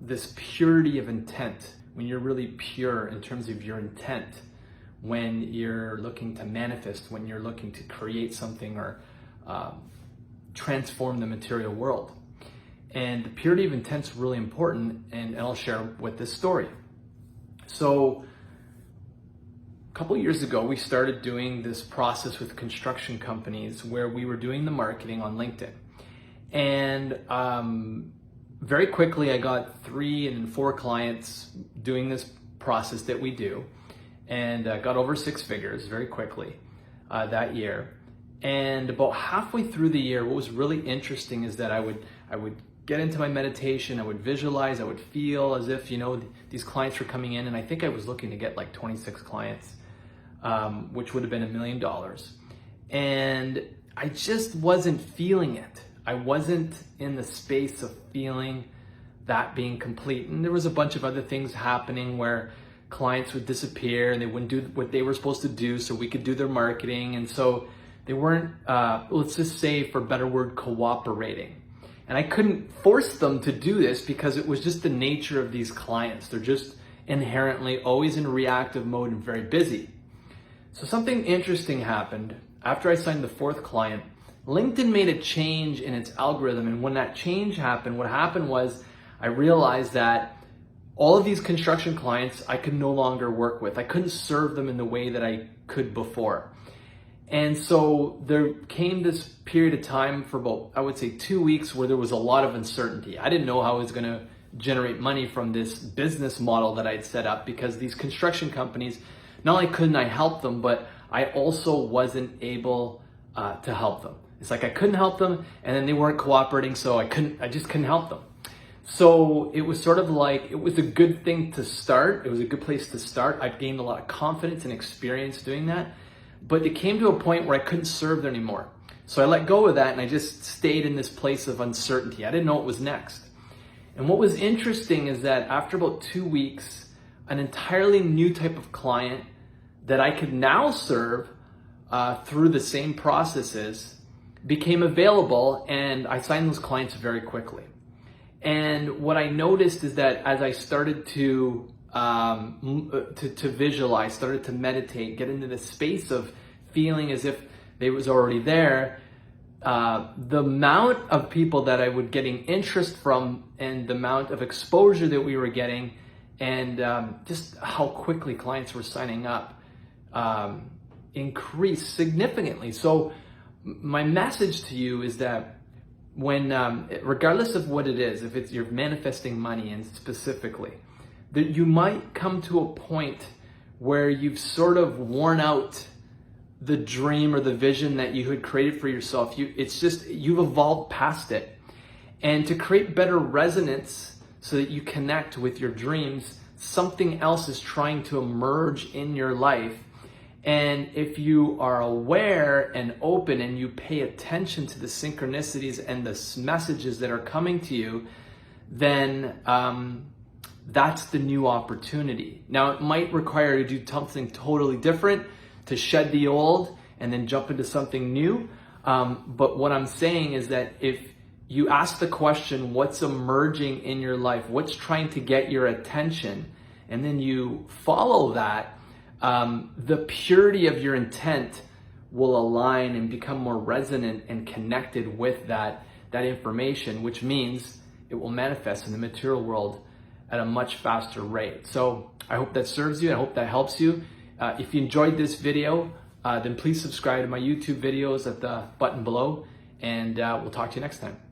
this purity of intent, when you're really pure in terms of your intent, when you're looking to manifest, when you're looking to create something or transform the material world. And the purity of intent is really important, and I'll share with this story. So a couple of years ago, we started doing this process with construction companies where we were doing the marketing on LinkedIn. And very quickly, I got 3 and 4 clients doing this process that we do, and got over 6 figures very quickly that year. And about halfway through the year, what was really interesting is that I would get into my meditation, I would visualize, I would feel as if, these clients were coming in, and I think I was looking to get like 26 clients, which would have been $1 million. And I just wasn't feeling it. I wasn't in the space of feeling that being complete. And there was a bunch of other things happening where clients would disappear and they wouldn't do what they were supposed to do so we could do their marketing. And so they weren't, let's just say for a better word, cooperating. And I couldn't force them to do this because it was just the nature of these clients. They're just inherently always in reactive mode and very busy. So something interesting happened. After I signed the 4th client, LinkedIn made a change in its algorithm. And when that change happened, what happened was I realized that all of these construction clients I could no longer work with. I couldn't serve them in the way that I could before. And so there came this period of time for about, I would say 2 weeks, where there was a lot of uncertainty. I didn't know how I was going to generate money from this business model that I'd set up, because these construction companies, not only couldn't I help them, but I also wasn't able to help them. It's like I couldn't help them, and then they weren't cooperating, so I just couldn't help them. So it was sort of like, it was a good thing to start. It was a good place to start. I've gained a lot of confidence and experience doing that. But it came to a point where I couldn't serve them anymore. So I let go of that, and I just stayed in this place of uncertainty. I didn't know what was next. And what was interesting is that after about 2 weeks, an entirely new type of client that I could now serve through the same processes became available, and I signed those clients very quickly. And what I noticed is that as I started to visualize, started to meditate, get into the space of feeling as if they was already there, the amount of people that I was getting interest from, and the amount of exposure that we were getting, and just how quickly clients were signing up increased significantly. So my message to you is that when, regardless of what it is, if it's you're manifesting money, and specifically, that you might come to a point where you've sort of worn out the dream or the vision that you had created for yourself. You've evolved past it. And to create better resonance so that you connect with your dreams, something else is trying to emerge in your life. And if you are aware and open, and you pay attention to the synchronicities and the messages that are coming to you, then that's the new opportunity. Now, it might require you to do something totally different, to shed the old and then jump into something new. But what I'm saying is that if you ask the question, what's emerging in your life? What's trying to get your attention? And then you follow that, the purity of your intent will align and become more resonant and connected with that information, which means it will manifest in the material world at a much faster rate. So I hope that serves you. I hope that helps you. If you enjoyed this video, then please subscribe to my YouTube videos at the button below, and we'll talk to you next time.